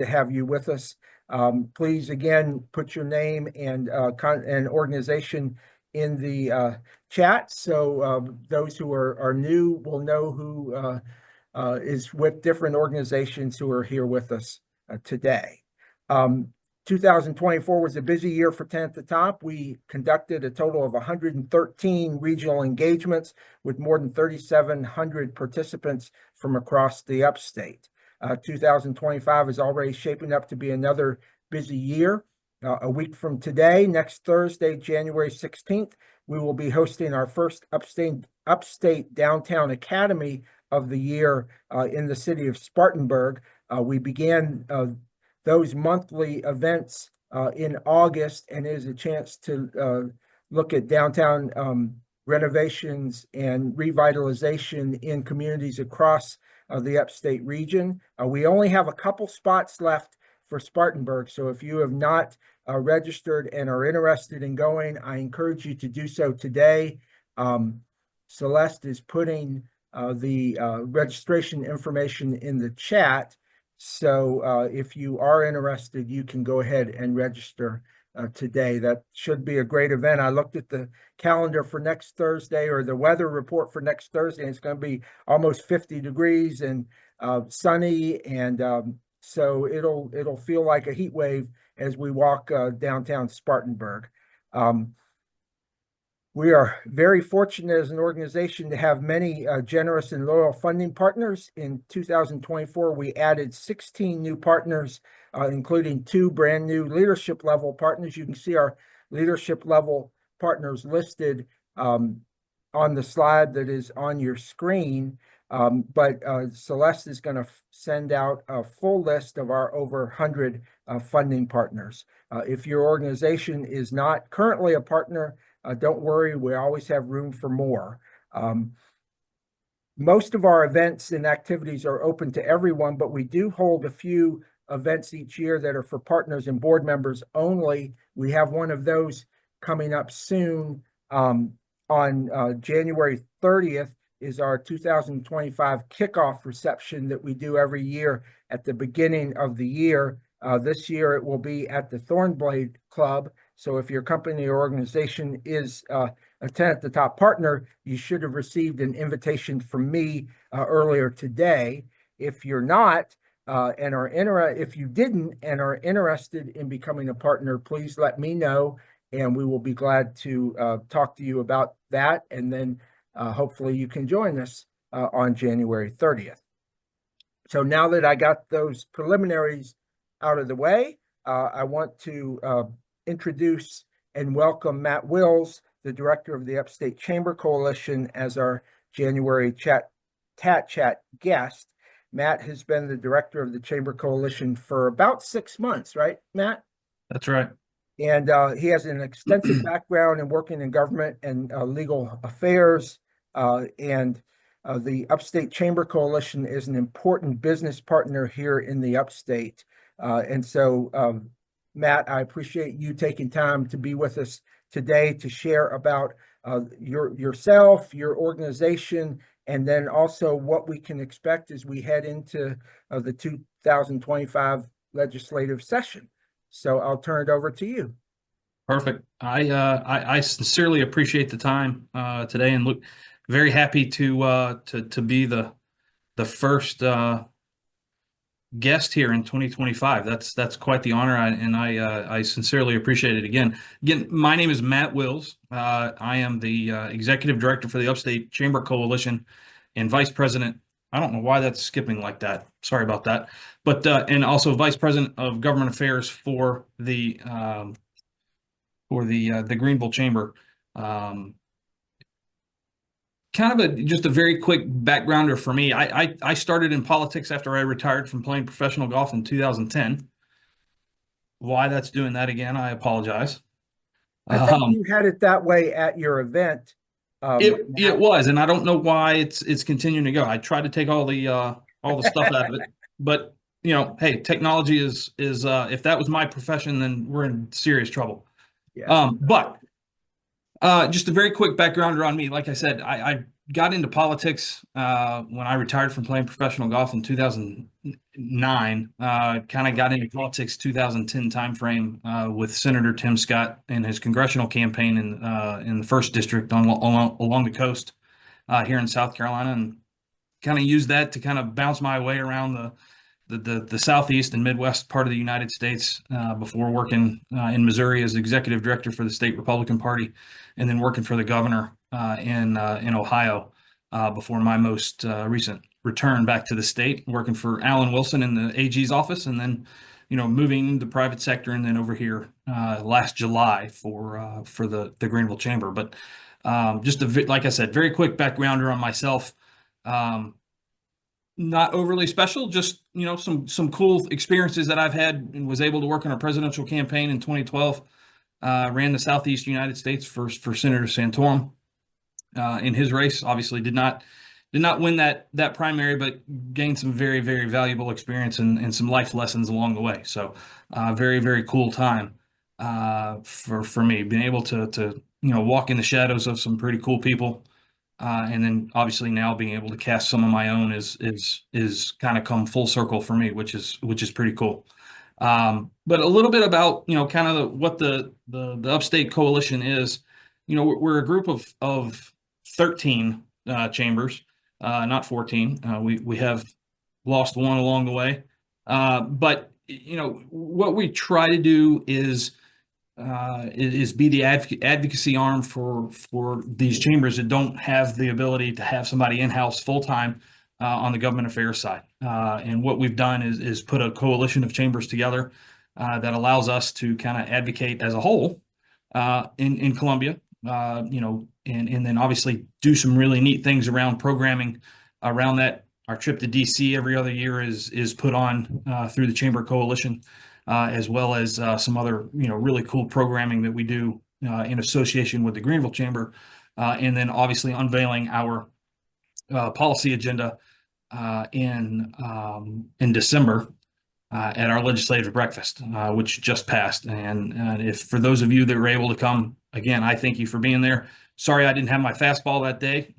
to have you with us. Please, again, put your name and organization in the chat, so those who are new will know who is with different organizations who are here with us today. 2024 was a busy year for TATT at the Top. We conducted a total of 113 regional engagements with more than 3,700 participants from across the upstate. 2025 is already shaping up to be another busy year. A week from today, next Thursday, January 16th, we will be hosting our first upstate Downtown Academy of the year in the city of Spartanburg. We began those monthly events in August, and it is a chance to look at downtown renovations and revitalization in communities across the upstate region. We only have a couple spots left for Spartanburg, so if you have not registered and are interested in going, I encourage you to do so today. Celeste is putting the registration information in the chat, so if you are interested, you can go ahead and register today. That should be a great event. I looked at the calendar for next Thursday, or the weather report for next Thursday, and it's going to be almost 50 degrees and sunny, and so it'll feel like a heat wave as we walk downtown Spartanburg. We are very fortunate as an organization to have many generous and loyal funding partners. In 2024, we added 16 new partners, including 2 brand new leadership level partners. You can see our leadership level partners listed on the slide that is on your screen. But Celeste is going to send out a full list of our over 100 funding partners. If your organization is not currently a partner, don't worry, we always have room for more. Most of our events and activities are open to everyone, but we do hold a few events each year that are for partners and board members only. We have one of those coming up soon. On January 30th is our 2025 kickoff reception that we do every year at the beginning of the year. This year it will be at the Thornblade Club. So if your company or organization is a TATT at the Top partner, you should have received an invitation from me earlier today. If you're not if you didn't and are interested in becoming a partner, please let me know, and we will be glad to talk to you about that. And then hopefully you can join us on January 30th. So now that I got those preliminaries out of the way, I want to introduce and welcome Matt Wills, the director of the Upstate Chamber Coalition, as our January TATT Chat guest. Matt has been the director of the Chamber Coalition for about 6 months, right, Matt? That's right. And he has an extensive background in working in government and legal affairs. And the Upstate Chamber Coalition is an important business partner here in the Upstate. And so, Matt, I appreciate you taking time to be with us today to share about yourself, your organization, and then also what we can expect as we head into the 2025 legislative session. So I'll turn it over to you. Perfect. I sincerely appreciate the time today, and look very happy to be the first guest here in 2025. That's quite the honor, and I sincerely appreciate it. Again, my name is Matt Wills. I am the executive director for the Upstate Chamber Coalition and vice president. I don't know why that's skipping like that. Sorry about that. But and also vice president of government affairs for the Greenville Chamber. Kind of just a very quick backgrounder for me. I started in politics after I retired from playing professional golf in 2010. Why that's doing that again, I apologize. I think you had it that way at your event. It was, and I don't know why it's continuing to go. I tried to take all the stuff out of it, but you know, hey, technology is if that was my profession, then we're in serious trouble. Yeah. But just a very quick backgrounder on me. Like I said, I got into politics when I retired from playing professional golf in 2009. Kind of got into politics 2010 timeframe with Senator Tim Scott and his congressional campaign in the first district along the coast here in South Carolina, and kind of used that to kind of bounce my way around the southeast and Midwest part of the United States before working in Missouri as executive director for the state Republican Party, and then working for the governor in Ohio before my most recent return back to the state, working for Alan Wilson in the AG's office, and then moving the private sector, and then over here last July for the Greenville Chamber. But just like I said, very quick backgrounder on myself. Not overly special, just some cool experiences that I've had, and was able to work on a presidential campaign in 2012. Ran the Southeast United States for Senator Santorum in his race. Obviously, did not win that primary, but gained some very, very valuable experience and some life lessons along the way. So, very, very cool time for me, being able to walk in the shadows of some pretty cool people. And then obviously now being able to cast some of my own is kind of come full circle for me, which is pretty cool. But a little bit about kind of what the Upstate Coalition is. We're a group of 13 chambers, not 14. We have lost one along the way, but what we try to do is be the advocacy arm for these chambers that don't have the ability to have somebody in-house full-time on the government affairs side. And what we've done is put a coalition of chambers together that allows us to kind of advocate as a whole in Columbia, and then obviously do some really neat things around programming around that. Our trip to DC every other year is put on through the Chamber Coalition, as well as some other really cool programming that we do in association with the Greenville Chamber, and then obviously unveiling our policy agenda in December at our legislative breakfast, which just passed. And if for those of you that were able to come, again, I thank you for being there. Sorry I didn't have my fastball that day.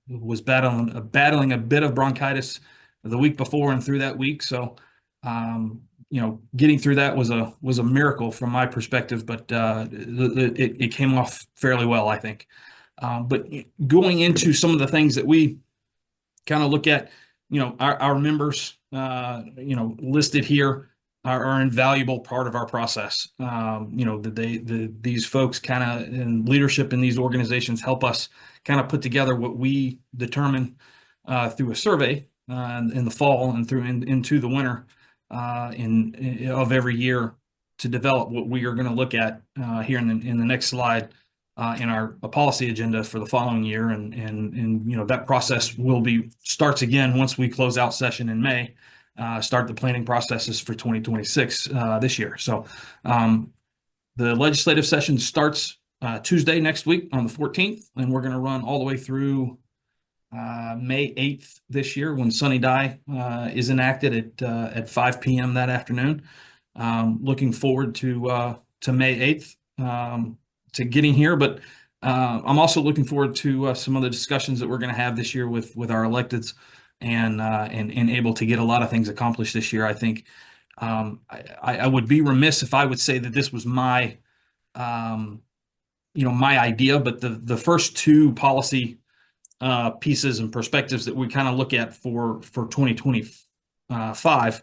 Was battling a bit of bronchitis the week before and through that week. So, getting through that was a miracle from my perspective, but it came off fairly well, I think. But going into some of the things that we kind of look at, our members, listed here are an invaluable part of our process. These folks kind of in leadership in these organizations help us kind of put together what we determine through a survey in the fall and through into the winter of every year to develop what we are going to look at here in the next slide in our policy agenda for the following year, and that process starts again once we close out session in May. Start the planning processes for 2026 this year. So the legislative session starts Tuesday next week on the 14th, and we're going to run all the way through May 8th this year, when Sunny Die is enacted at 5 p.m. that afternoon. Looking forward to May 8th to getting here, but I'm also looking forward to some of the discussions that we're going to have this year with our electeds, and able to get a lot of things accomplished this year. I think I would be remiss if I would say that this was my my idea, but the first two policy pieces and perspectives that we kind of look at for 2025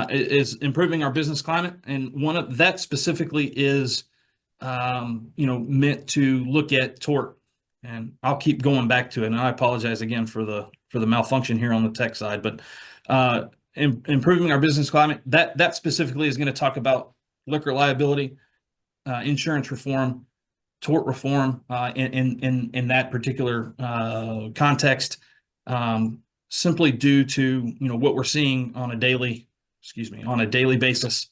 is improving our business climate, and one of that specifically is meant to look at tort. And I'll keep going back to it, and I apologize again for the malfunction here on the tech side, but improving our business climate, that specifically is going to talk about liquor liability, insurance reform, tort reform in that particular context, simply due to what we're seeing on a daily basis,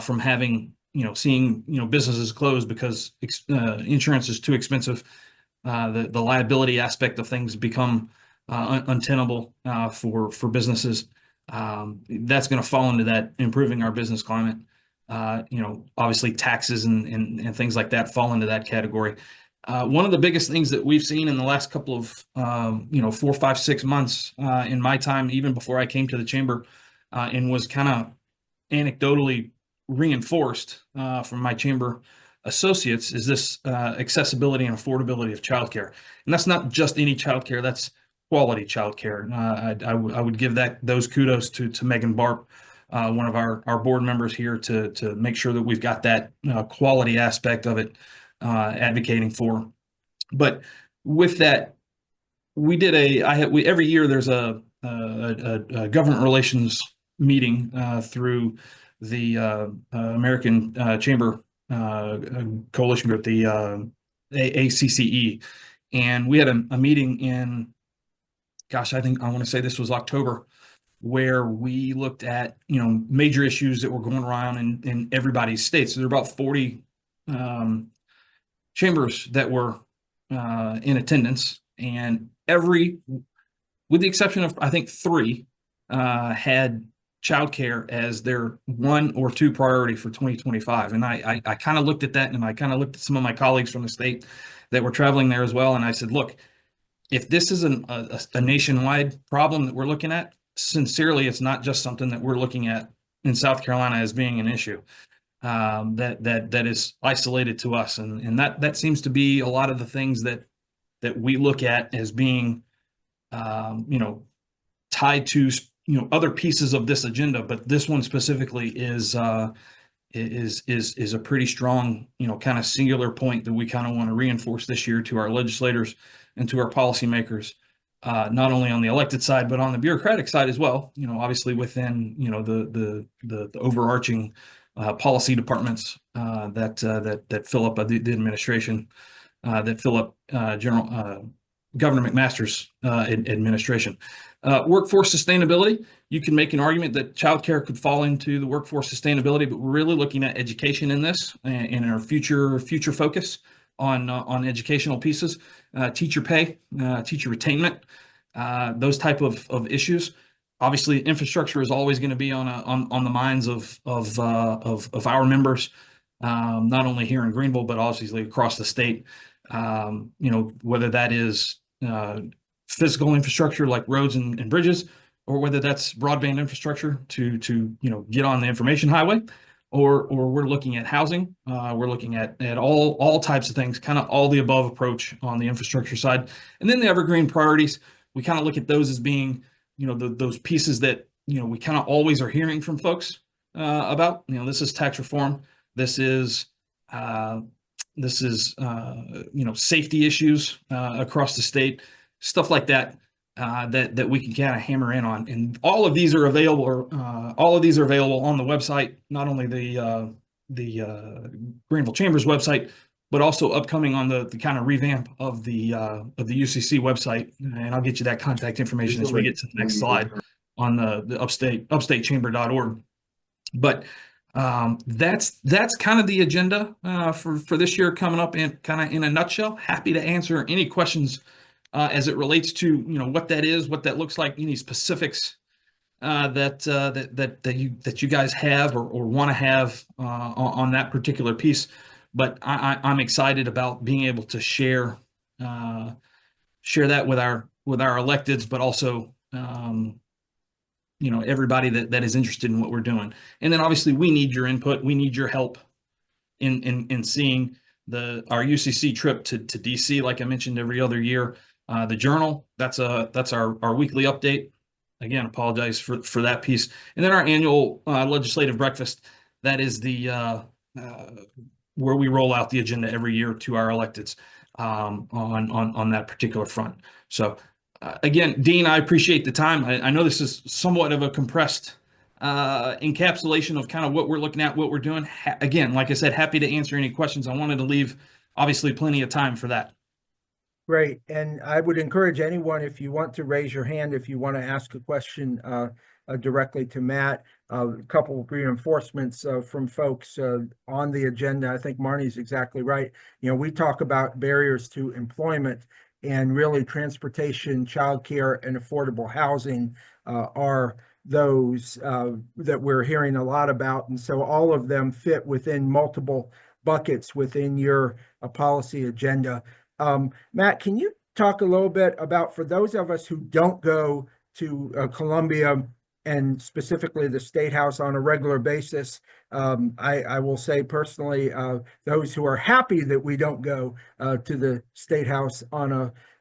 from having seeing businesses close because insurance is too expensive. The liability aspect of things become untenable for businesses. That's going to fall into that improving our business climate. Obviously taxes and things like that fall into that category. One of the biggest things that we've seen in the last couple of 4, 5, 6 months in my time, even before I came to the chamber, and was kind of anecdotally reinforced from my chamber associates, is this accessibility and affordability of childcare. And that's not just any childcare; that's quality childcare. I would give those kudos to Megan Barp, one of our board members here, to make sure that we've got that quality aspect of it advocating for. But with that, every year there's a government relations meeting through the American Chamber Coalition Group, the ACCE, and we had a meeting in, gosh, I want to say this was October, where we looked at major issues that were going around in everybody's states. So there were about 40 chambers that were in attendance, and with the exception of I think 3, had childcare as their 1 or 2 priority for 2025. And I kind of looked at that, and I kind of looked at some of my colleagues from the state that were traveling there as well, and I said, look, if this is a nationwide problem that we're looking at, sincerely, it's not just something that we're looking at in South Carolina as being an issue that is isolated to us, and that seems to be a lot of the things that we look at as being tied to other pieces of this agenda, but this one specifically is a pretty strong kind of singular point that we kind of want to reinforce this year to our legislators and to our policymakers, not only on the elected side but on the bureaucratic side as well. Obviously within the overarching policy departments that fill up the administration, that fill up General Governor McMaster's administration. Workforce sustainability. You can make an argument that childcare could fall into the workforce sustainability, but we're really looking at education in this and in our future focus on educational pieces, teacher pay, teacher retainment, those type of issues. Obviously, infrastructure is always going to be on the minds of our members, not only here in Greenville but obviously across the state. Whether that is physical infrastructure like roads and bridges, or whether that's broadband infrastructure to get on the information highway, or we're looking at housing. We're looking at all types of things, kind of all the above approach on the infrastructure side. And then the evergreen priorities, we kind of look at those as being those pieces that we kind of always are hearing from folks about. This is tax reform. This is safety issues across the state, stuff like that, that we can kind of hammer in on. And all of these are available. All of these are available on the website, not only the Greenville Chamber's website, but also upcoming on the kind of revamp of the UCC website. And I'll get you that contact information as we get to the next slide on the upstatechamber.org. But that's kind of the agenda for this year coming up, and kind of in a nutshell. Happy to answer any questions as it relates to what that is, what that looks like, any specifics that you guys have or want to have on that particular piece. But I'm excited about being able to share that with our electeds, but also everybody that is interested in what we're doing. And then obviously we need your input. We need your help in seeing our UCC trip to DC, like I mentioned, every other year. The journal, that's our weekly update. Again, apologize for that piece. And then our annual legislative breakfast, that is the where we roll out the agenda every year to our electeds on that particular front. So again, Dean, I appreciate the time. I know this is somewhat of a compressed encapsulation of kind of what we're looking at, what we're doing. Again, like I said, happy to answer any questions. I wanted to leave obviously plenty of time for that. Great. And I would encourage anyone, if you want to raise your hand, if you want to ask a question directly to Matt. A couple of reinforcements from folks on the agenda. I think Marnie's exactly right. We talk about barriers to employment, and really transportation, childcare, and affordable housing are those that we're hearing a lot about. And so all of them fit within multiple buckets within your policy agenda. Matt, can you talk a little bit about, for those of us who don't go to Columbia and specifically the State House on a regular basis? I will say personally, those who are happy that we don't go to the State House on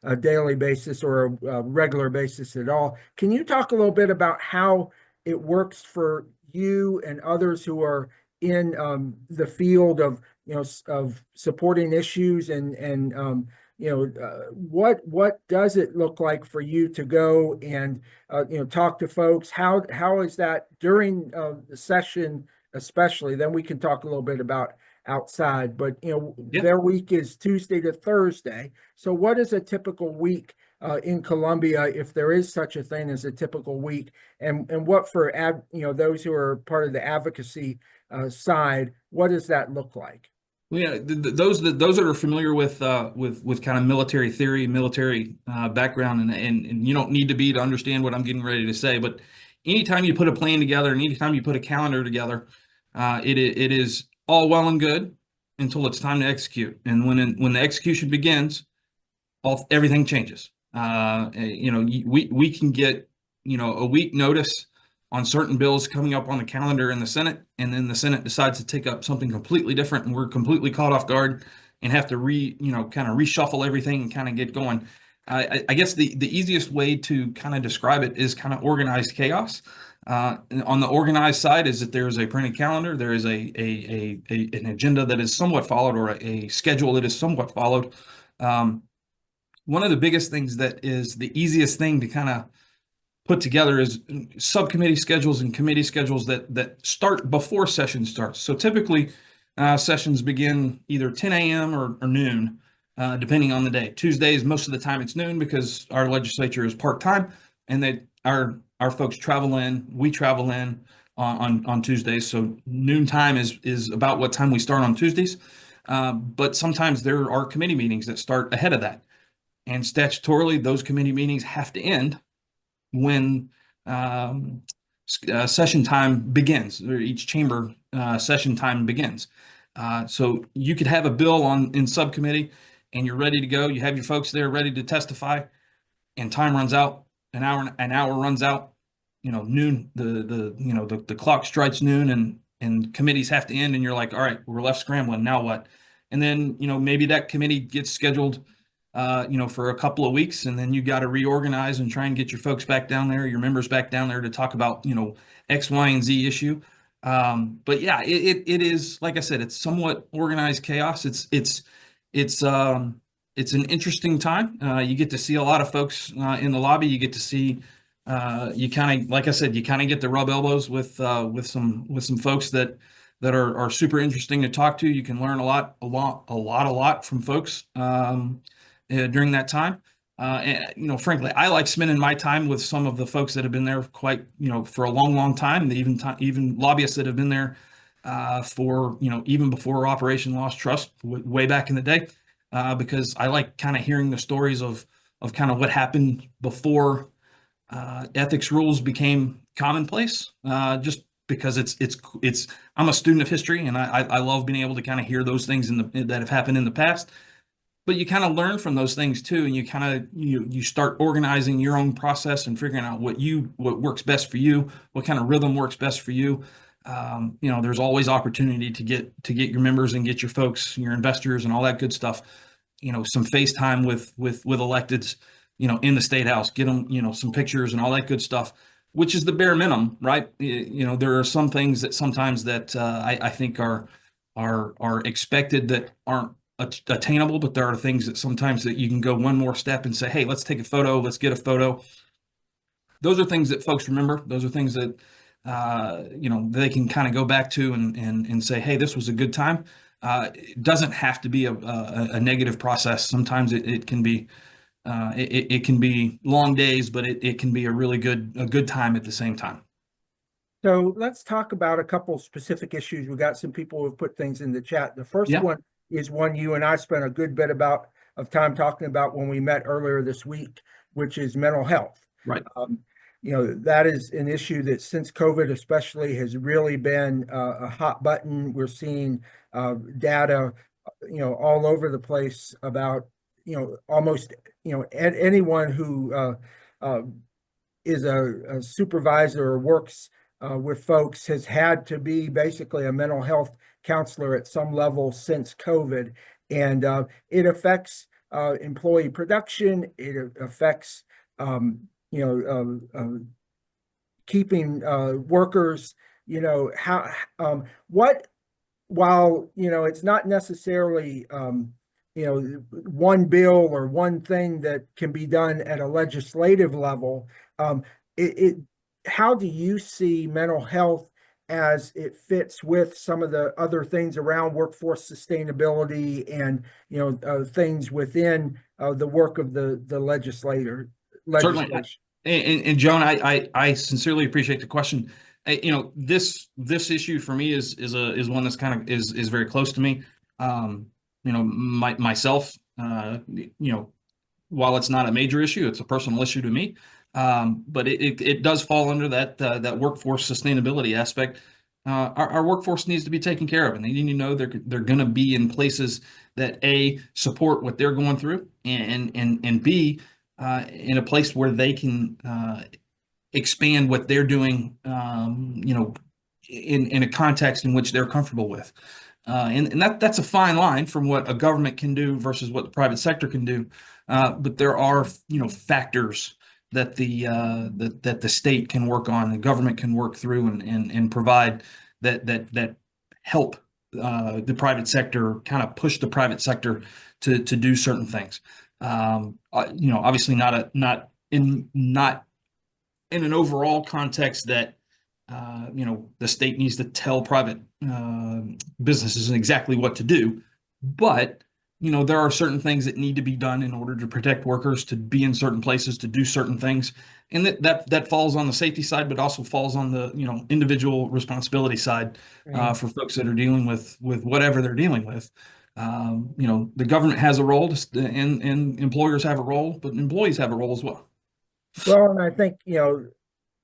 a daily basis or a regular basis at all. Can you talk a little bit about how it works for you and others who are in the field of of supporting issues and what does it look like for you to go and talk to folks? How is that during the session, especially? Then we can talk a little bit about outside, but Yeah. their week is Tuesday to Thursday. So what is a typical week in Columbia, if there is such a thing as a typical week, and what for those who are part of the advocacy side, what does that look like? Well, yeah, those that are familiar with kind of military theory, military background, and you don't need to be to understand what I'm getting ready to say. But anytime you put a plan together, and anytime you put a calendar together, it is all well and good until it's time to execute. And when the execution begins, everything changes. We can get a week notice on certain bills coming up on the calendar in the Senate, and then the Senate decides to take up something completely different, and we're completely caught off guard and have to kind of reshuffle everything and kind of get going. I guess the easiest way to kind of describe it is kind of organized chaos. On the organized side is that there is a printed calendar, there is an agenda that is somewhat followed, or a schedule that is somewhat followed. One of the biggest things that is the easiest thing to kind of put together is subcommittee schedules and committee schedules that start before session starts. So typically, sessions begin either 10 a.m. or noon, depending on the day. Tuesdays, most of the time it's noon because our legislature is part-time, and our folks travel in, we travel in on Tuesdays. So noon time is about what time we start on Tuesdays. But sometimes there are committee meetings that start ahead of that. And statutorily, those committee meetings have to end when session time begins, or each chamber session time begins. So you could have a bill in subcommittee, and you're ready to go. You have your folks there ready to testify, and time runs out. An hour runs out. Noon. The clock strikes noon, and committees have to end, and you're like, all right, we're left scrambling. Now what? And then maybe that committee gets scheduled for a couple of weeks, and then you got to reorganize and try and get your folks back down there, your members back down there to talk about, X, Y, and Z issue. But yeah, it is, like I said, it's somewhat organized chaos. It's an interesting time. You get to see a lot of folks in the lobby. You get to see, you kind of, like I said, you kind of get to rub elbows with some folks that are super interesting to talk to. You can learn a lot from folks. During that time. Frankly, I like spending my time with some of the folks that have been there for a long time. Even lobbyists that have been there for, even before Operation Lost Trust, way back in the day, because I like kind of hearing the stories of kind of what happened before ethics rules became commonplace. Just because I'm a student of history, and I love being able to kind of hear those things that have happened in the past. But you kind of learn from those things too, and you kind of you start organizing your own process and figuring out what works best for you, what kind of rhythm works best for you. There's always opportunity to get your members and get your folks, your investors, and all that good stuff. Some FaceTime with electeds, in the State House, get them, some pictures and all that good stuff, which is the bare minimum, right? There are some things that sometimes that I think are expected that aren't attainable, but there are things that sometimes that you can go one more step and say, hey, let's take a photo, let's get a photo. Those are things that folks remember. Those are things that they can kind of go back to and say, hey, this was a good time. It doesn't have to be a negative process. Sometimes it can be it can be long days, but it can be a really good time at the same time. So let's talk about a couple specific issues. We got some people who have put things in the chat. The first Yeah. one is one you and I spent a good bit of time talking about when we met earlier this week, which is mental health. Right. that is an issue that since COVID especially has really been a hot button. We're seeing data, all over the place about, almost, anyone who uh, is a supervisor or works with folks has had to be basically a mental health counselor at some level since COVID. And it affects employee production. It affects, keeping workers, how, what, while, it's not necessarily, one bill or one thing that can be done at a legislative level, it how do you see mental health as it fits with some of the other things around workforce sustainability and, things within the work of the Certainly. legislation? And Joan, I sincerely appreciate the question. This issue for me is one that's kind of is very close to me. Myself, while it's not a major issue, it's a personal issue to me. But it does fall under that workforce sustainability aspect. Our workforce needs to be taken care of, and they need to know they're going to be in places that A, support what they're going through, and B, in a place where they can expand what they're doing, in a context in which they're comfortable with. And that's a fine line from what a government can do versus what the private sector can do. But there are, factors that the state can work on, the government can work through and provide that help the private sector, kind of push the private sector to do certain things. Obviously not in an overall context that the state needs to tell private businesses exactly what to do, but there are certain things that need to be done in order to protect workers, to be in certain places, to do certain things, and that falls on the safety side, but also falls on the individual responsibility side Right. for folks that are dealing with whatever they're dealing with. The government has a role, and employers have a role, but employees have a role as well. Well, and I think,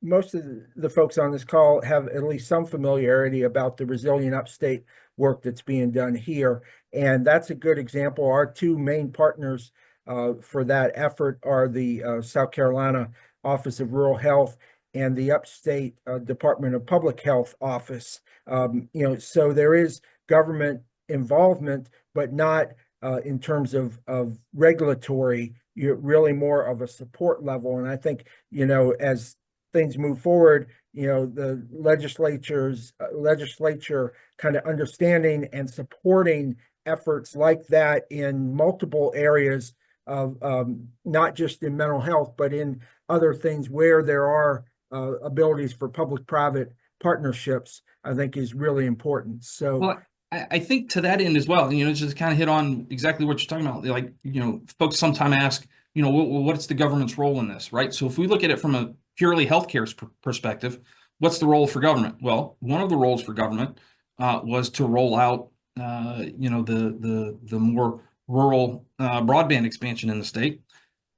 most of the folks on this call have at least some familiarity about the Resilient Upstate work that's being done here. And that's a good example. Our two main partners for that effort are the South Carolina Office of Rural Health and the Upstate Department of Public Health Office. So there is government involvement, but not in terms of regulatory. You're really more of a support level. And I think, as things move forward, the legislature kind of understanding and supporting efforts like that in multiple areas of not just in mental health, but in other things where there are abilities for public-private partnerships, I think is really important. So, Well, I think to that end as well, just kind of hit on exactly what you're talking about. Like, folks sometimes ask, what's the government's role in this, right? So if we look at it from a purely healthcare perspective, what's the role for government? Well, one of the roles for government was to roll out, the more rural broadband expansion in the state,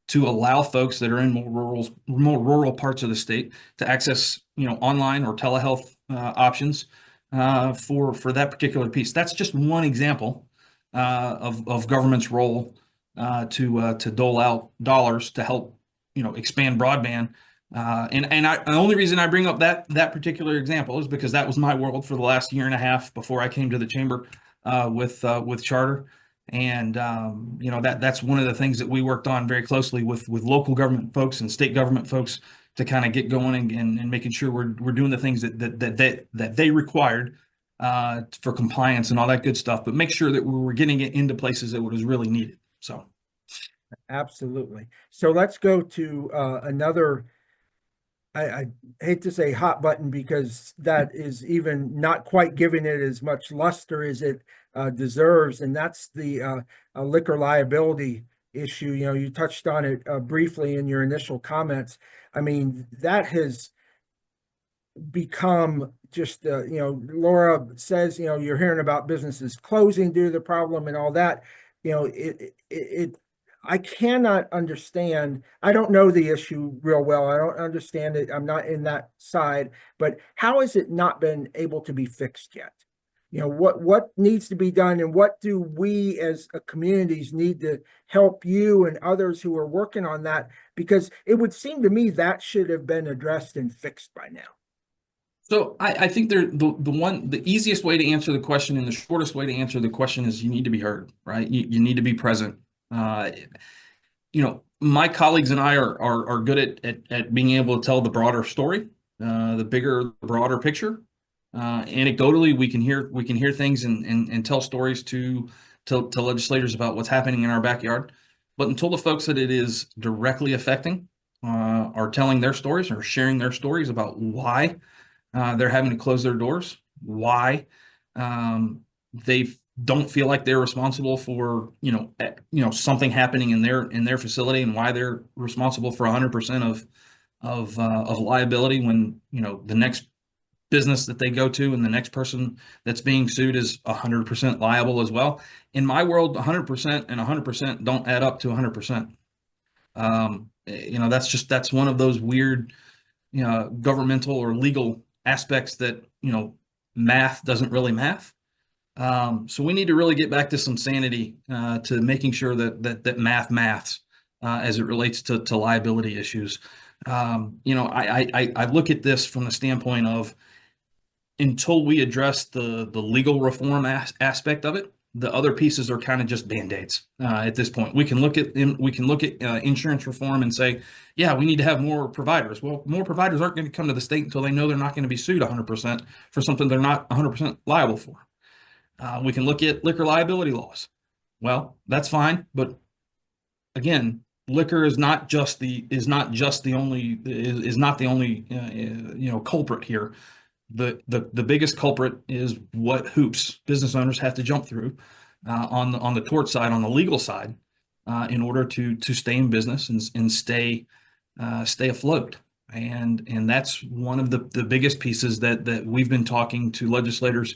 to allow folks that are in more rural parts of the state to access, online or telehealth options for that particular piece. That's just one example of government's role to dole out dollars to help expand broadband. The only reason I bring up that particular example is because that was my world for the last year and a half before I came to the chamber with Charter. And that's one of the things that we worked on very closely with local government folks and state government folks to kind of get going and making sure we're doing the things that they required for compliance and all that good stuff, but make sure that we were getting it into places that was really needed. So absolutely. So let's go to another, I hate to say hot button because that is even not quite giving it as much luster as it deserves, and that's the liquor liability issue. You touched on it briefly in your initial comments. I mean, that has become just, Laura says, you're hearing about businesses closing due to the problem and all that. It I cannot understand. I don't know the issue real well. I don't understand it. I'm not in that side, but how has it not been able to be fixed yet? What needs to be done, and what do we as a communities need to help you and others who are working on that? Because it would seem to me that should have been addressed and fixed by now. So I think the easiest way to answer the question and the shortest way to answer the question is you need to be heard, right? You need to be present. Uh, my colleagues and I are good at being able to tell the broader story, the bigger, broader picture. Anecdotally, we can hear things and tell stories to legislators about what's happening in our backyard. But until the folks that it is directly affecting are telling their stories or sharing their stories about why they're having to close their doors, why they don't feel like they're responsible for something happening in their facility, and why they're responsible for 100% of liability when the next business that they go to and the next person that's being sued is 100% liable as well. In my world, 100% and 100% don't add up to 100%. That's one of those weird governmental or legal aspects that math doesn't really math. So we need to really get back to some sanity to making sure that maths as it relates to liability issues. I look at this from the standpoint of, until we address the legal reform aspect of it, the other pieces are kind of just band-aids at this point. We can look at insurance reform and say, yeah, we need to have more providers. Well, more providers aren't going to come to the state until they know they're not going to be sued 100% for something they're not 100% liable for. We can look at liquor liability laws. Well, that's fine, but again, liquor is not the only culprit here. The biggest culprit is what hoops business owners have to jump through on the tort side, on the legal side, in order to stay in business and stay afloat. And that's one of the biggest pieces that we've been talking to legislators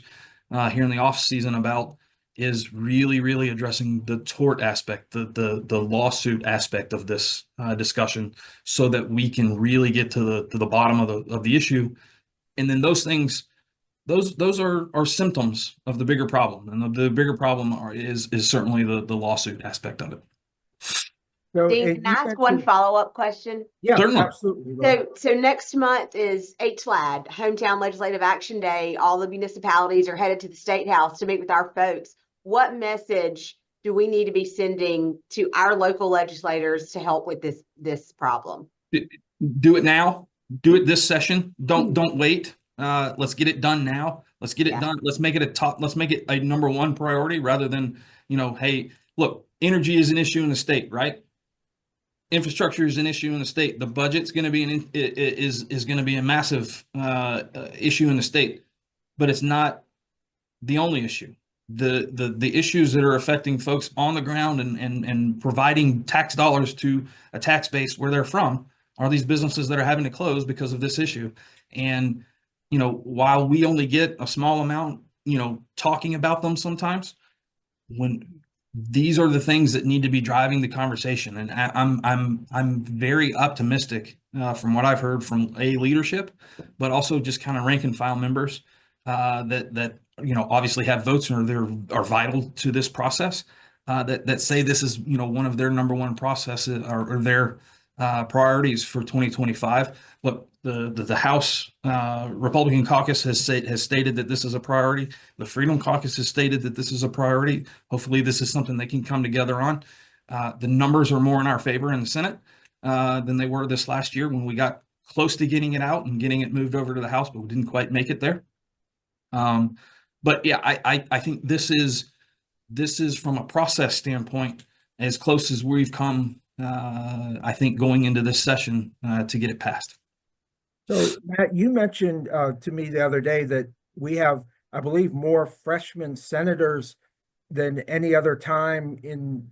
here in the off season about, is really addressing the tort aspect, the lawsuit aspect of this discussion, so that we can really get to the bottom of the issue. And then those things, those are symptoms of the bigger problem, and the bigger problem is certainly the lawsuit aspect of it. So, Dean, and can I you ask one mentioned, follow-up question? yeah, Certainly. absolutely. Go ahead. So next month is HLAD, Hometown Legislative Action Day. All the municipalities are headed to the State House to meet with our folks. What message do we need to be sending to our local legislators to help with this problem? Do it now. Do it this session. Don't wait. Let's get it done now. Let's get it done. Let's make it a number one priority, rather than, hey, look, energy is an issue in the state, right? Infrastructure is an issue in the state. The budget's going to be is going to be a massive issue in the state, but it's not the only issue. The issues that are affecting folks on the ground and providing tax dollars to a tax base where they're from are these businesses that are having to close because of this issue. And while we only get a small amount talking about them sometimes, when these are the things that need to be driving the conversation. And I'm very optimistic from what I've heard from leadership, but also just kind of rank and file members that obviously have votes and are vital to this process, that say this is one of their number one processes or their priorities for 2025. Look, the House Republican Caucus has stated that this is a priority. The Freedom Caucus has stated that this is a priority. Hopefully, this is something they can come together on. The numbers are more in our favor in the Senate than they were this last year, when we got close to getting it out and getting it moved over to the House, but we didn't quite make it there. But yeah, I think this is from a process standpoint as close as we've come. I think going into this session to get it passed. So, Matt, you mentioned to me the other day that we have, I believe, more freshman senators than any other time in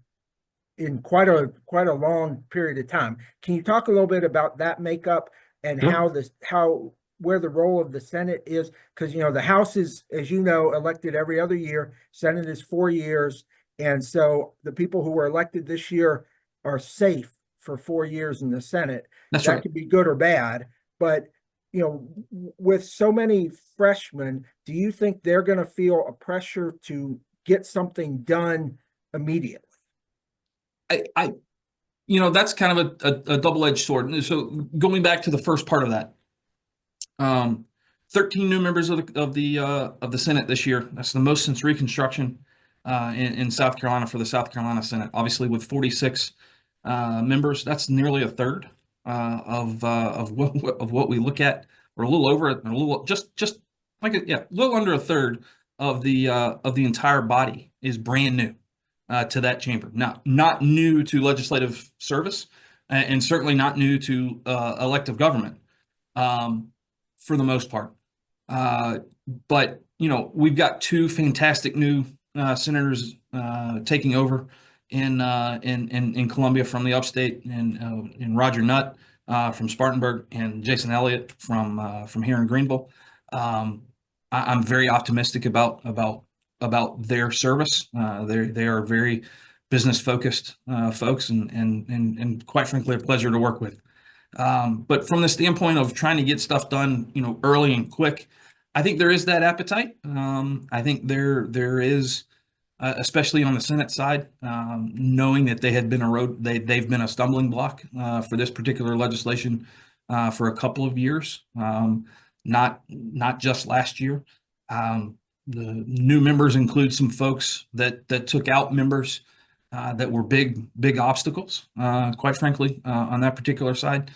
quite a long period of time. Can you talk a little bit about that makeup and Sure. where the role of the Senate is? Because the House is, as you know, elected every other year. Senate is 4 years, and so the people who were elected this year are safe for 4 years in the Senate. That's That right. could be good or bad, but with so many freshmen, do you think they're going to feel a pressure to get something done immediately? I that's kind of a double-edged sword. And so going back to the first part of that, 13 new members of the Senate this year. That's the most since Reconstruction in South Carolina for the South Carolina Senate. Obviously, with 46 members, that's nearly a third of what we look at, or a little over, a little just like a little under a third of the entire body is brand new to that chamber. Now, not new to legislative service, and certainly not new to elective government. For the most part. But we've got two fantastic new senators taking over in Columbia from the upstate, and Roger Nutt from Spartanburg, and Jason Elliott from here in Greenville. I'm very optimistic about their service. They are very business focused folks, and quite frankly, a pleasure to work with. But from the standpoint of trying to get stuff done, early and quick, I think there is that appetite. I think there is, especially on the Senate side, knowing that they've been a stumbling block for this particular legislation for a couple of years, not just last year. The new members include some folks that took out members that were big obstacles, quite frankly, on that particular side.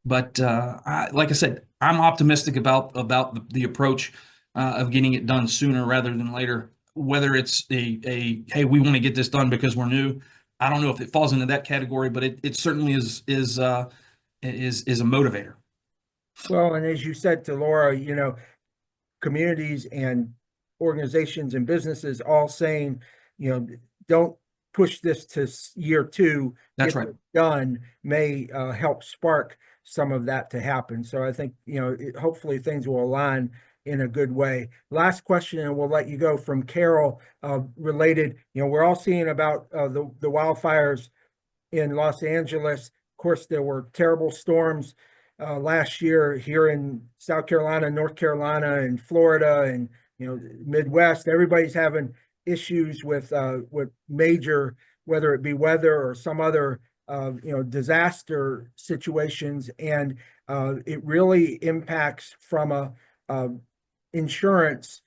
But like I said, I'm optimistic about the approach of getting it done sooner rather than later. Whether it's a hey, we want to get this done because we're new. I don't know if it falls into that category, but it certainly is a motivator. Well, and as you said to Laura, communities and organizations and businesses all saying, don't push this to year 2. That's Get right. it done may help spark some of that to happen. So I think, hopefully things will align in a good way. Last question, and we'll let you go, from Carol, related. We're all seeing about the wildfires in Los Angeles. Of course, there were terrible storms last year here in South Carolina, North Carolina, and Florida, and Midwest. Everybody's having issues with major, whether it be weather or some other disaster situations, and it really impacts from a home insurance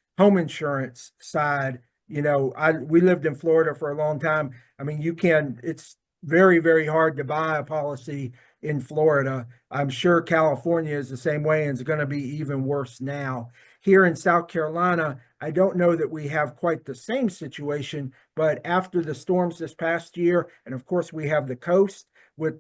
side. We lived in Florida for a long time. I mean, it's very, very hard to buy a policy in Florida. I'm sure California is the same way, and it's going to be even worse now. Here in South Carolina, I don't know that we have quite the same situation, but after the storms this past year, and of course we have the coast with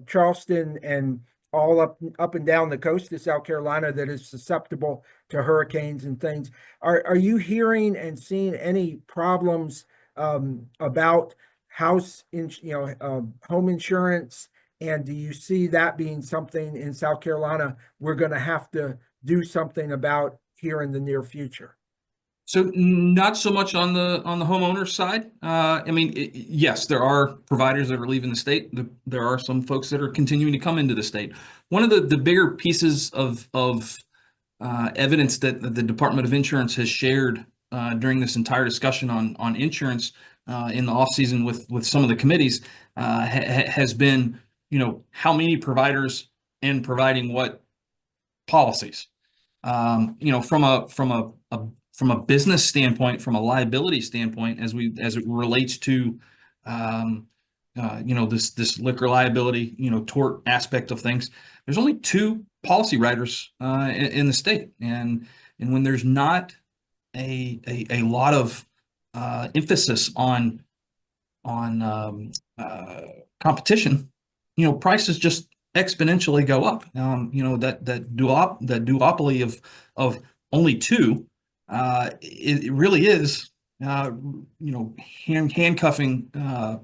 Charleston and all up and down the coast of South Carolina that is susceptible to hurricanes and things. Are you hearing and seeing any problems about home insurance? And do you see that being something in South Carolina we're going to have to do something about here in the near future? So not so much on the homeowner side. I mean, yes, there are providers that are leaving the state. There are some folks that are continuing to come into the state. One of the bigger pieces of evidence that the Department of Insurance has shared during this entire discussion on insurance in the off season with some of the committees has been, how many providers and providing what policies. From a business standpoint, from a liability standpoint, as it relates to this liquor liability, tort aspect of things, there's only 2 policy writers in the state, and when there's not a lot of emphasis on competition, prices just exponentially go up. That duopoly of only 2, it really is handcuffing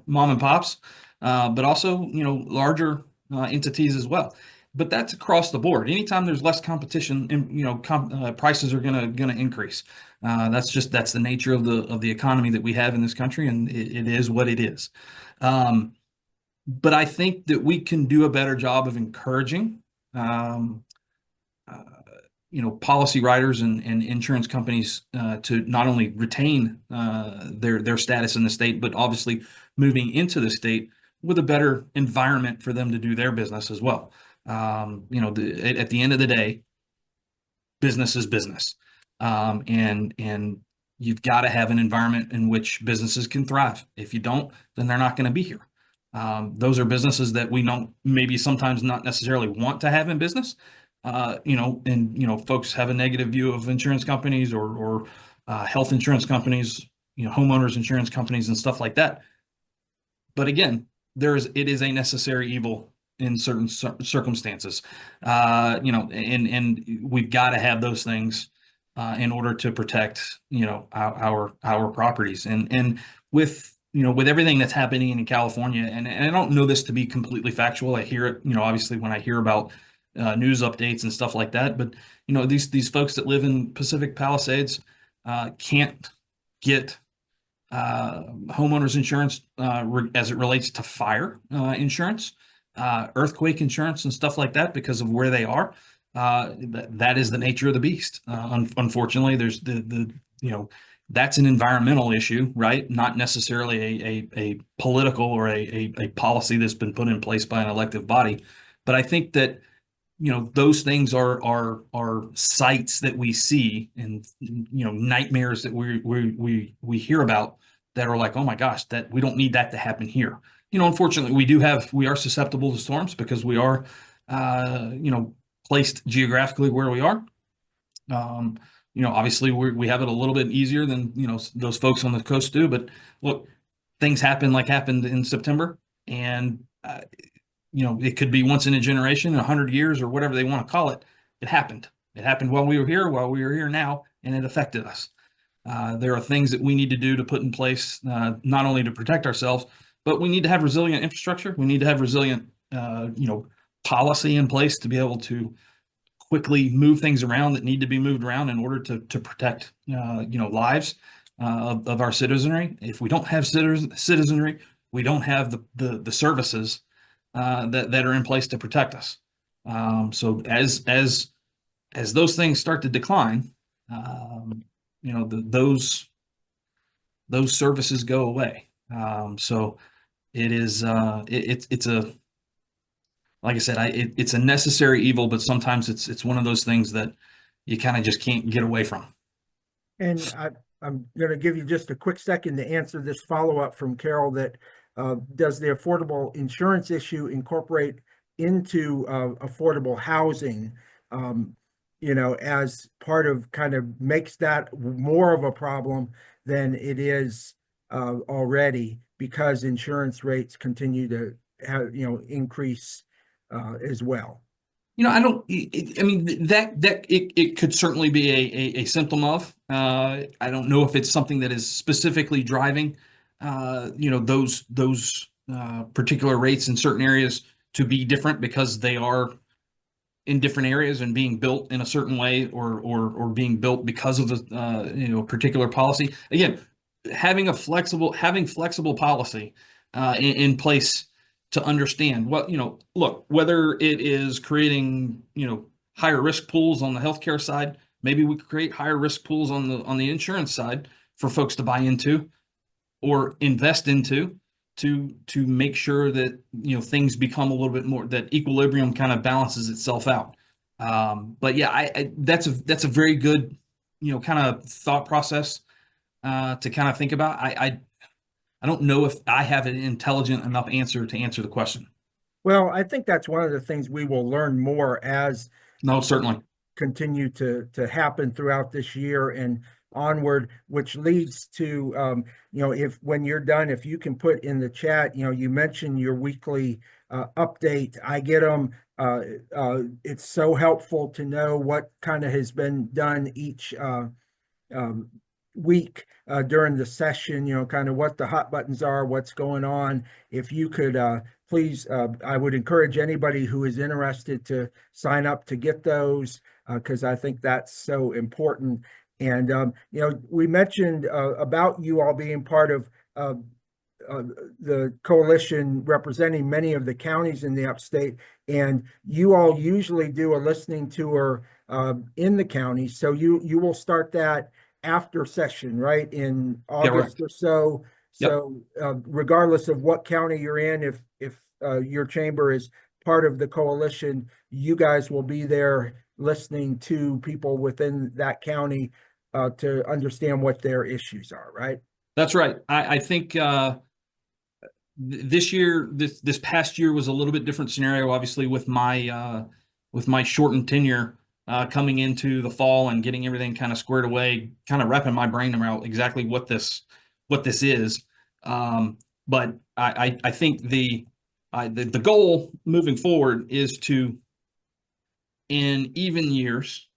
mom and pops, but also larger entities as well. But that's across the board. Anytime there's less competition, prices are gonna increase. That's the nature of the economy that we have in this country, and it is what it is. But I think that we can do a better job of encouraging, um, uh, policy writers and insurance companies to not only retain their status in the state, but obviously moving into the state with a better environment for them to do their business as well. At the end of the day, business is business, and you've got to have an environment in which businesses can thrive. If you don't, then they're not going to be here. Those are businesses that we don't maybe sometimes not necessarily want to have in business. Folks have a negative view of insurance companies or health insurance companies, homeowners insurance companies and stuff like that. But again, it is a necessary evil in certain circumstances. And we've got to have those things in order to protect, our properties. And with everything that's happening in California, and I don't know this to be completely factual. I hear it, obviously when I hear about news updates and stuff like that. But these folks that live in Pacific Palisades can't get homeowners insurance as it relates to fire insurance, earthquake insurance, and stuff like that because of where they are. That is the nature of the beast. Unfortunately, there's that's an environmental issue, right? Not necessarily a political or a policy that's been put in place by an elective body. But I think that those things are sights that we see and nightmares that we hear about that are like, oh my gosh, that we don't need that to happen here. Unfortunately, we are susceptible to storms because we are placed geographically where we are. Obviously we have it a little bit easier than those folks on the coast do, but look, things happen like happened in September, and it could be once in a generation, 100 years, or whatever they want to call it. It happened. It happened while we were here now, and it affected us. There are things that we need to do to put in place, not only to protect ourselves, but we need to have resilient infrastructure. We need to have resilient, policy in place to be able to quickly move things around that need to be moved around in order to protect, lives of our citizenry. If we don't have citizenry, we don't have the services that are in place to protect us. So as those things start to decline, those services go away. So it is it's a like I said, it's a necessary evil, but sometimes it's one of those things that you kind of just can't get away from. And I'm going to give you just a quick second to answer this follow-up from Carol that does the affordable insurance issue incorporate into affordable housing, as part of kind of makes that more of a problem than it is already because insurance rates continue to have, increase as well. I don't. I mean, that it could certainly be a symptom of. I don't know if it's something that is specifically driving, those particular rates in certain areas to be different because they are in different areas and being built in a certain way, or being built because of a particular policy. Again, having flexible policy in place to understand what, look, whether it is creating, higher risk pools on the healthcare side, maybe we create higher risk pools on the insurance side for folks to buy into or invest into to make sure that, things become a little bit more, that equilibrium kind of balances itself out. But yeah, that's a very good, kind of thought process to kind of think about. I don't know if I have an intelligent enough answer to answer the question. Well, I think that's one of the things we will learn more as No, certainly. continue to happen throughout this year and onward, which leads to if when you're done, if you can put in the chat, you mentioned your weekly update. I get them. It's so helpful to know what kind of has been done each week during the session, kind of what the hot buttons are, what's going on. If you could please, I would encourage anybody who is interested to sign up to get those because I think that's so important. And we mentioned about you all being part of the coalition representing many of the counties in the upstate, and you all usually do a listening tour in the county. So you will start that after session, right, in August or so. Yep. So regardless of what county you're in, if your chamber is part of the coalition, you guys will be there listening to people within that county to understand what their issues are, right? That's right. I think this year, this past year was a little bit different scenario, obviously, with my shortened tenure coming into the fall and getting everything kind of squared away, kind of wrapping my brain around exactly what this is. But I think the goal moving forward is to, in even years,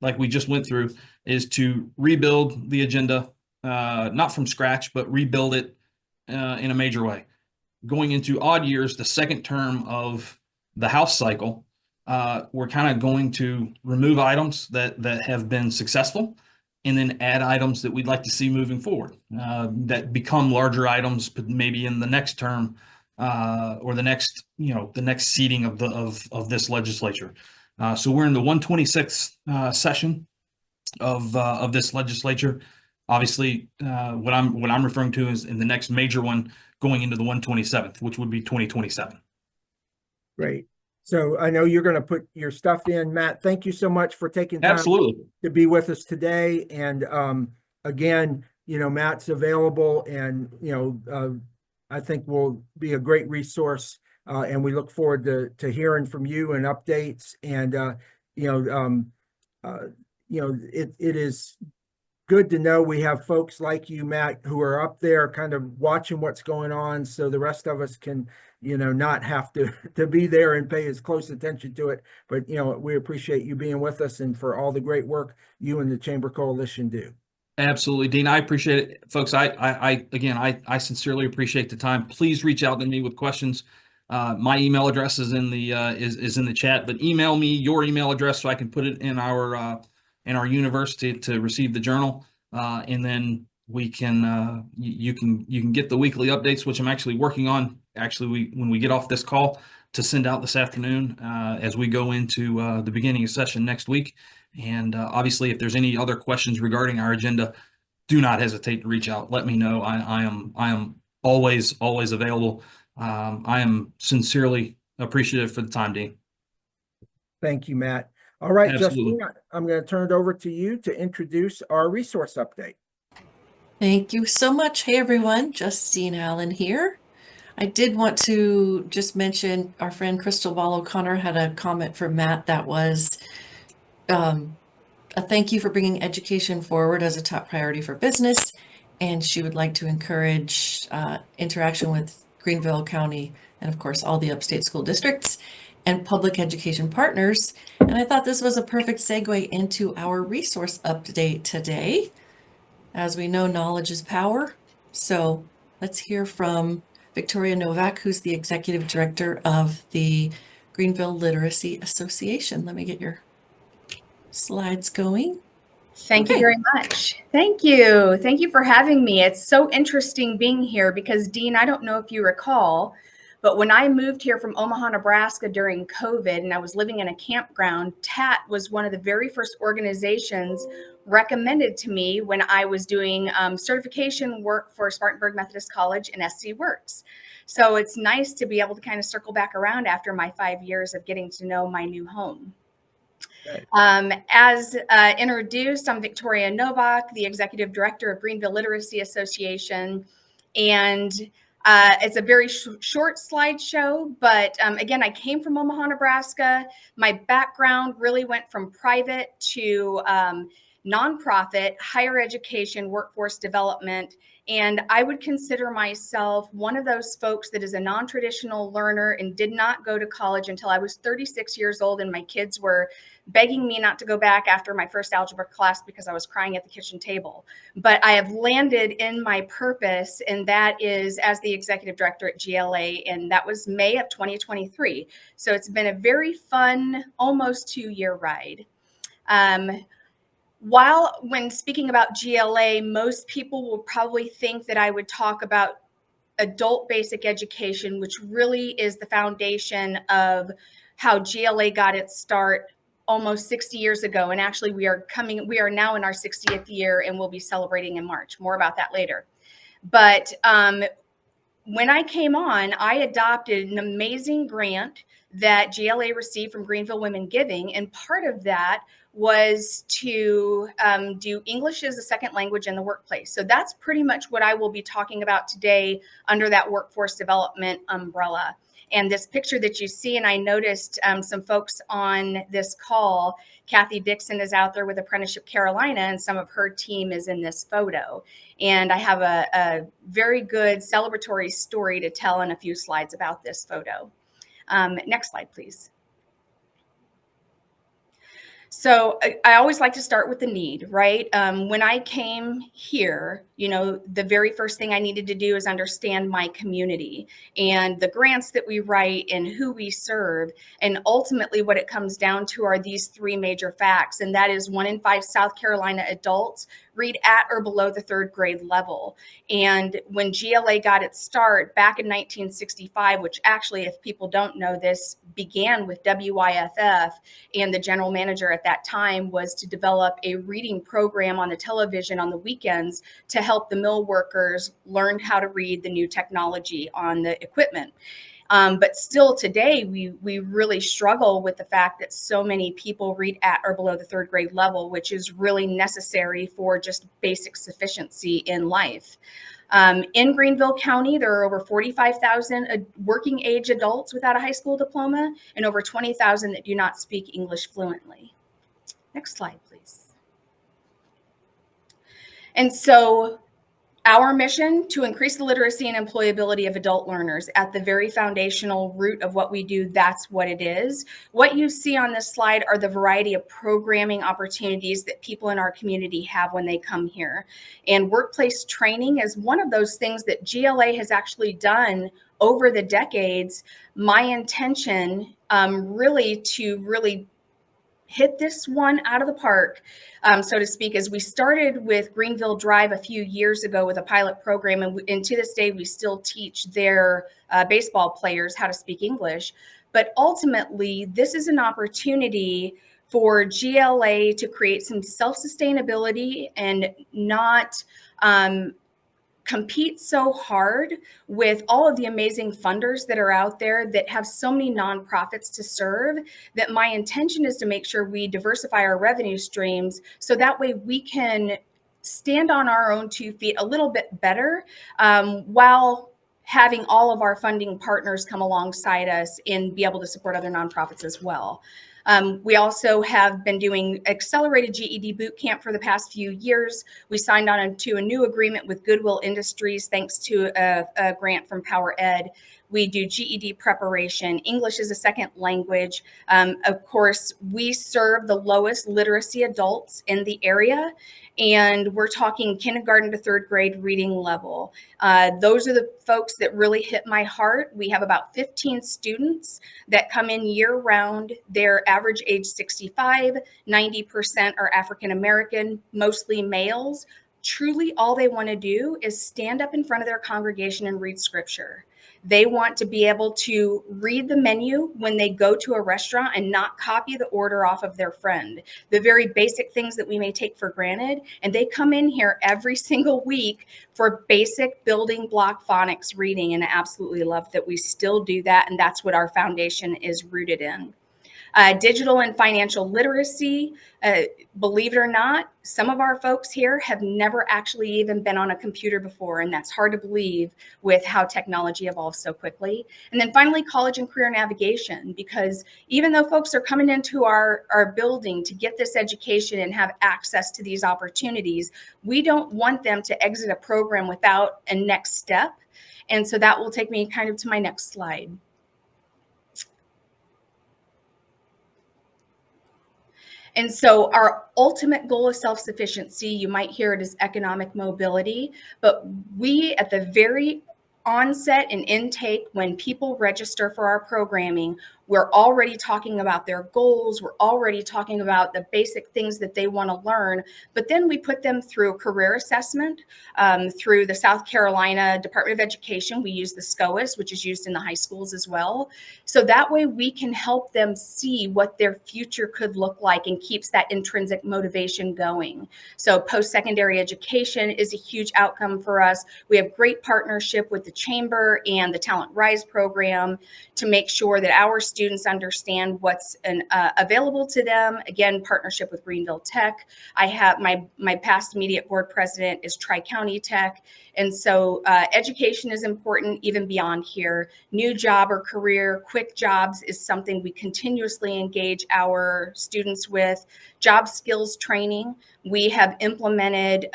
like we just went through, is to rebuild the agenda, not from scratch, but rebuild it in a major way. Going into odd years, the second term of the House cycle, we're kind of going to remove items that have been successful, and then add items that we'd like to see moving forward that become larger items, but maybe in the next term or the next seating of this legislature. So we're in the 126th session of this legislature. Obviously, what I'm referring to is in the next major one going into the 127th, which would be 2027. Great. So I know you're going to put your stuff in, Matt. Thank you so much for taking time Absolutely. to be with us today. And again, Matt's available, and I think will be a great resource. And we look forward to hearing from you and updates. And it is good to know we have folks like you, Matt, who are up there kind of watching what's going on, so the rest of us can, not have to be there and pay as close attention to it. But, we appreciate you being with us and for all the great work you and the Chamber Coalition do. Absolutely, Dean. I appreciate it, folks. I sincerely appreciate the time. Please reach out to me with questions. My email address is in the is in the chat, but email me your email address so I can put it in our university to receive the journal, and then we can you can get the weekly updates, which I'm actually working on. Actually, when we get off this call, to send out this afternoon as we go into the beginning of session next week. And obviously, if there's any other questions regarding our agenda, do not hesitate to reach out. Let me know. I am always available. I am sincerely appreciative for the time, Dean. Thank you, Matt. All right, Absolutely. Justine, I'm going to turn it over to you to introduce our resource update. Thank you so much. Hey everyone, Justine Allen here. I did want to just mention our friend Crystal Ball O'Connor had a comment for Matt that was a thank you for bringing education forward as a top priority for business, and she would like to encourage interaction with Greenville County and of course all the upstate school districts and public education partners. And I thought this was a perfect segue into our resource update today. As we know, knowledge is power. So let's hear from Victoria Novak, who's the executive director of the Greenville Literacy Association. Let me get your slides going. Thank you very much. Thank you. Thank you for having me. It's so interesting being here because, Dean, I don't know if you recall, but when I moved here from Omaha, Nebraska during COVID and I was living in a campground, TATT was one of the very first organizations recommended to me when I was doing certification work for Spartanburg Methodist College and SC Works. So it's nice to be able to kind of circle back around after my 5 years of getting to know my new home. As introduced, I'm Victoria Novak, the Executive Director of Greenville Literacy Association. And it's a very short slideshow, but again, I came from Omaha, Nebraska. My background really went from private to nonprofit, higher education, workforce development. And I would consider myself one of those folks that is a non-traditional learner and did not go to college until I was 36 years old, and my kids were begging me not to go back after my first algebra class because I was crying at the kitchen table. But I have landed in my purpose, and that is as the executive director at GLA, and that was May of 2023. So it's been a very fun, almost 2-year ride. When speaking about GLA, most people will probably think that I would talk about adult basic education, which really is the foundation of how GLA got its start almost 60 years ago. And actually we are now in our 60th year, and we'll be celebrating in March. More about that later. But when I came on, I adopted an amazing grant that GLA received from Greenville Women Giving. And part of that was to do English as a second language in the workplace. So that's pretty much what I will be talking about today under that workforce development umbrella. And this picture that you see, and I noticed some folks on this call, Kathy Dixon is out there with Apprenticeship Carolina, and some of her team is in this photo. And I have a very good celebratory story to tell in a few slides about this photo. Next slide, please. So I always like to start with the need, right? When I came here, you know, the very first thing I needed to do is understand my community and the grants that we write and who we serve. And ultimately what it comes down to are these three major facts. And that is 1 in 5 South Carolina adults read at or below the 3rd grade level. And when GLA got its start back in 1965, which actually, if people don't know this, began with WIFF, and the general manager at that time was to develop a reading program on the television on the weekends to help the mill workers learn how to read the new technology on the equipment. But still today, we really struggle with the fact that so many people read at or below the 3rd grade level, which is really necessary for just basic sufficiency in life. In Greenville County, there are over 45,000 working age adults without a high school diploma and over 20,000 that do not speak English fluently. Next slide, please. And so our mission to increase the literacy and employability of adult learners at the very foundational root of what we do, that's what it is. What you see on this slide are the variety of programming opportunities that people in our community have when they come here. And workplace training is one of those things that GLA has actually done over the decades. My intention really hit this one out of the park, so to speak, as we started with Greenville Drive a few years ago with a pilot program, and to this day we still teach their baseball players how to speak English. But ultimately, this is an opportunity for GLA to create some self-sustainability and not compete so hard with all of the amazing funders that are out there that have so many nonprofits to serve, that my intention is to make sure we diversify our revenue streams so that way we can stand on our own 2 feet a little bit better, while having all of our funding partners come alongside us and be able to support other nonprofits as well. We also have been doing accelerated GED boot camp for the past few years. We signed on to a new agreement with Goodwill Industries thanks to a grant from Power Ed. We do GED preparation, English as a second language. Of course, we serve the lowest literacy adults in the area, and we're talking kindergarten to 3rd grade reading level. Those are the folks that really hit my heart. We have about 15 students that come in year round. They're average age 65, 90% are African American, mostly males. Truly all they want to do is stand up in front of their congregation and read scripture. They want to be able to read the menu when they go to a restaurant and not copy the order off of their friend. The very basic things that we may take for granted. And they come in here every single week for basic building block phonics reading. And I absolutely love that we still do that. And that's what our foundation is rooted in. Digital and financial literacy, believe it or not, some of our folks here have never actually even been on a computer before, and that's hard to believe with how technology evolves so quickly. And then finally, college and career navigation, because even though folks are coming into our building to get this education and have access to these opportunities, we don't want them to exit a program without a next step. And so that will take me kind of to my next slide. And so our ultimate goal is self-sufficiency. You might hear it as economic mobility, but we at the very onset and intake, when people register for our programming, We're already talking about their goals. We're already talking about the basic things that they want to learn. But then we put them through a career assessment through the South Carolina Department of Education. We use the SCOAS, which is used in the high schools as well. So that way we can help them see what their future could look like and keeps that intrinsic motivation going. So post-secondary education is a huge outcome for us. We have great partnership with the Chamber and the Talent Rise program to make sure that our students understand what's available to them. Again, partnership with Greenville Tech. I have my past immediate board president is Tri-County Tech. And so education is important even beyond here. New job or career, quick jobs is something we continuously engage our students with. Job skills training. We have implemented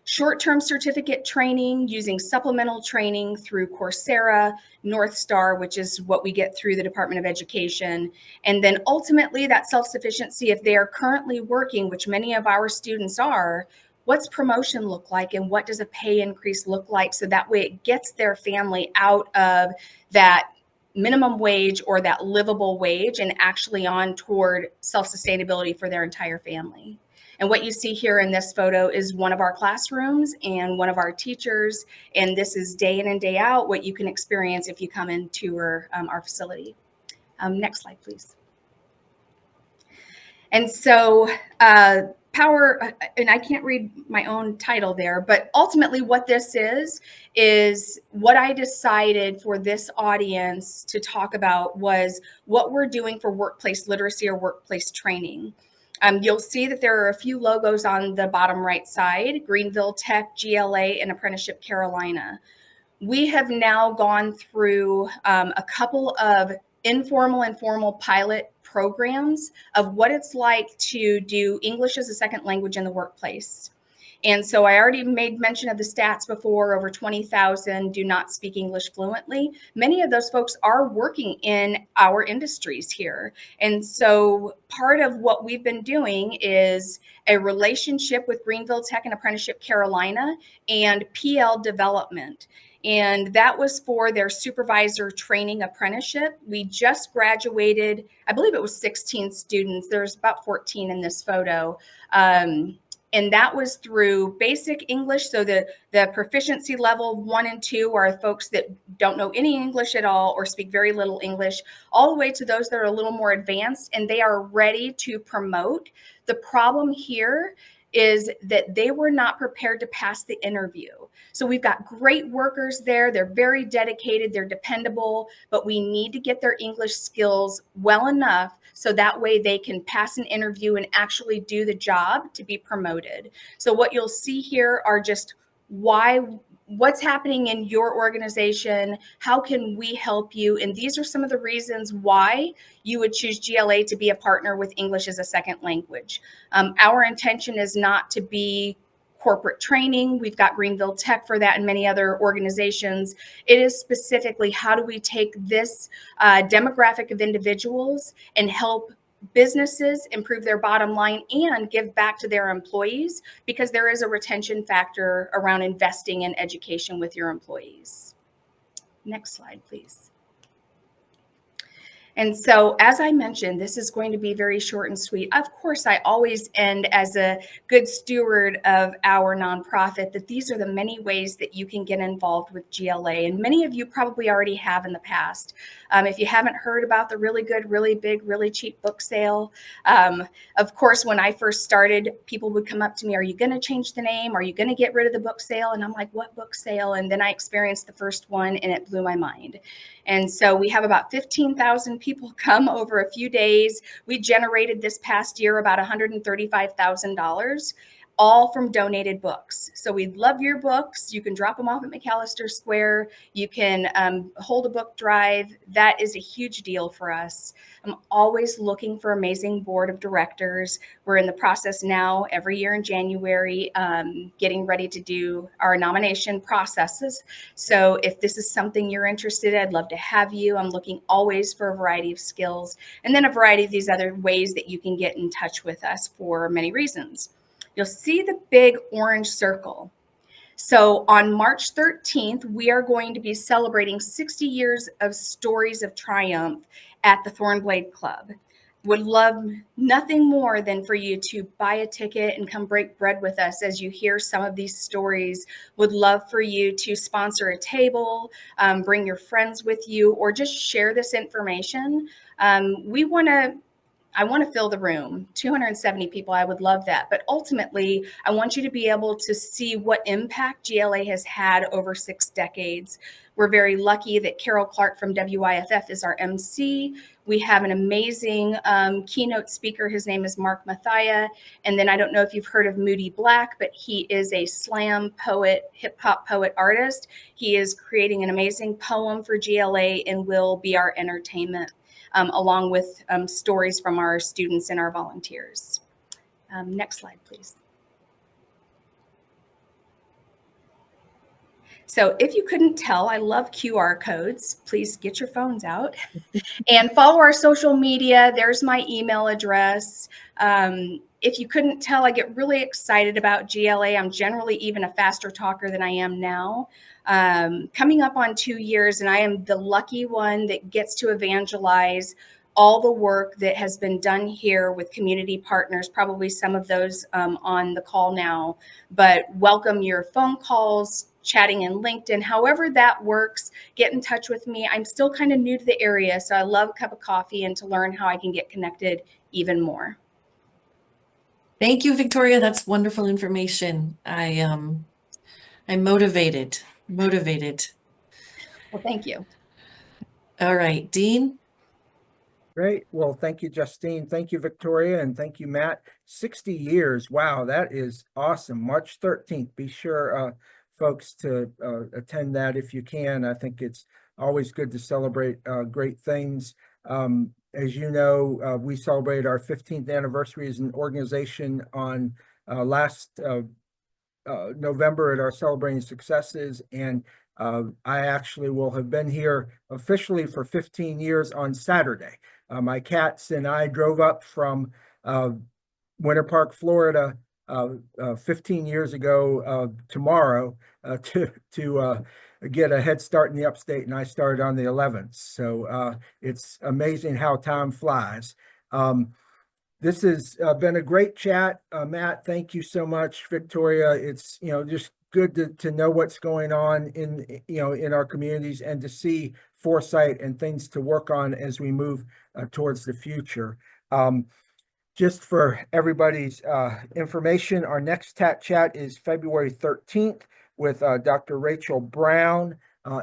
short-term certificate training using supplemental training through Coursera, North Star, which is what we get through the Department of Education. And then ultimately that self-sufficiency, if they are currently working, which many of our students are, what's promotion look like and what does a pay increase look like? So that way it gets their family out of that minimum wage or that livable wage and actually on toward self-sustainability for their entire family. And what you see here in this photo is one of our classrooms and one of our teachers. And this is day in and day out what you can experience if you come and tour our facility. Next slide, please. And so power, and I can't read my own title there, but ultimately what this is what I decided for this audience to talk about was what we're doing for workplace literacy or workplace training. You'll see that there are a few logos on the bottom right side, Greenville Tech, GLA, and Apprenticeship Carolina. We have now gone through a couple of informal and formal pilot programs of what it's like to do English as a second language in the workplace. And so I already made mention of the stats before, over 20,000 do not speak English fluently. Many of those folks are working in our industries here. And so part of what we've been doing is a relationship with Greenville Tech and Apprenticeship Carolina and PL development. And that was for their supervisor training apprenticeship. We just graduated, I believe it was 16 students. There's about 14 in this photo. And that was through basic English. So the proficiency level 1 and 2 are folks that don't know any English at all or speak very little English, all the way to those that are a little more advanced and they are ready to promote. The problem here is that they were not prepared to pass the interview. So we've got great workers there. They're very dedicated. They're dependable, but we need to get their English skills well enough so that way they can pass an interview and actually do the job to be promoted. So what you'll see here are just what's happening in your organization, how can we help you? And these are some of the reasons why you would choose GLA to be a partner with English as a second language. Our intention is not to be corporate training. We've got Greenville Tech for that and many other organizations. It is specifically how do we take this demographic of individuals and help businesses improve their bottom line and give back to their employees, because there is a retention factor around investing in education with your employees. Next slide, please. And so, as I mentioned, this is going to be very short and sweet. Of course, I always end as a good steward of our nonprofit that these are the many ways that you can get involved with GLA. And many of you probably already have in the past. If you haven't heard about the really good, really big, really cheap book sale, of course, when I first started, people would come up to me, are you going to change the name? Are you going to get rid of the book sale? And I'm like, what book sale? And then I experienced the first one and it blew my mind. And so we have about 15,000 people come over a few days. We generated this past year about $135,000, all from donated books. So we'd love your books. You can drop them off at McAllister Square. You can hold a book drive. That is a huge deal for us. I'm always looking for amazing board of directors. We're in the process now every year in January, getting ready to do our nomination processes. So if this is something you're interested in, I'd love to have you. I'm looking always for a variety of skills and then a variety of these other ways that you can get in touch with us for many reasons. You'll see the big orange circle. So on March 13th, we are going to be celebrating 60 years of stories of triumph at the Thornblade Club. Would love nothing more than for you to buy a ticket and come break bread with us as you hear some of these stories. Would love for you to sponsor a table, bring your friends with you, or just share this information. I want to fill the room, 270 people. I would love that. But ultimately, I want you to be able to see what impact GLA has had over 6 decades. We're very lucky that Carol Clark from WIFF is our MC. We have an amazing keynote speaker. His name is Mark Mathia. And then I don't know if you've heard of Moody Black, but he is a slam poet, hip hop poet artist. He is creating an amazing poem for GLA and will be our entertainment. Along with stories from our students and our volunteers. Next slide, please. So if you couldn't tell, I love QR codes. Please get your phones out and follow our social media. There's my email address. If you couldn't tell, I get really excited about GLA. I'm generally even a faster talker than I am now. Coming up on 2 years, and I am the lucky one that gets to evangelize all the work that has been done here with community partners, probably some of those on the call now, but welcome your phone calls, chatting in LinkedIn, however that works, get in touch with me. I'm still kind of new to the area, so I love a cup of coffee and to learn how I can get connected even more. Thank you, Victoria. That's wonderful information. I'm motivated. Well, thank you. All right, Dean. Great. Well, thank you, Justine. Thank you, Victoria, and thank you, Matt. 60 years. Wow, that is awesome. March 13th. Be sure, folks, to attend that if you can. I think it's always good to celebrate great things. As you know, we celebrated our 15th anniversary as an organization on last November at our Celebrating Successes, and I actually will have been here officially for 15 years on Saturday. My cats and I drove up from Winter Park, Florida, 15 years ago tomorrow to get a head start in the upstate, and I started on the 11th. So it's amazing how time flies. This has been a great chat. Matt, thank you so much. Victoria, it's just good to know what's going on in our communities and to see foresight and things to work on as we move towards the future. Just for everybody's information, our next TATT chat is February 13th with Dr. Rachel Brown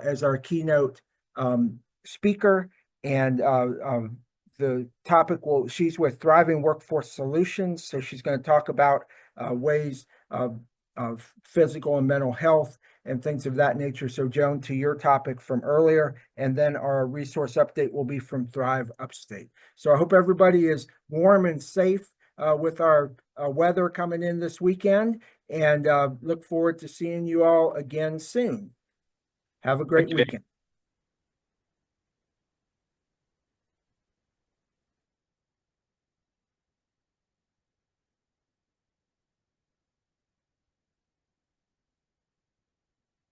as our keynote speaker. And the topic she's with Thriving Workforce Solutions. So she's going to talk about ways of physical and mental health and things of that nature. So Joan, to your topic from earlier, and then our resource update will be from Thrive Upstate. So I hope everybody is warm and safe with our weather coming in this weekend, and look forward to seeing you all again soon. Have a great weekend.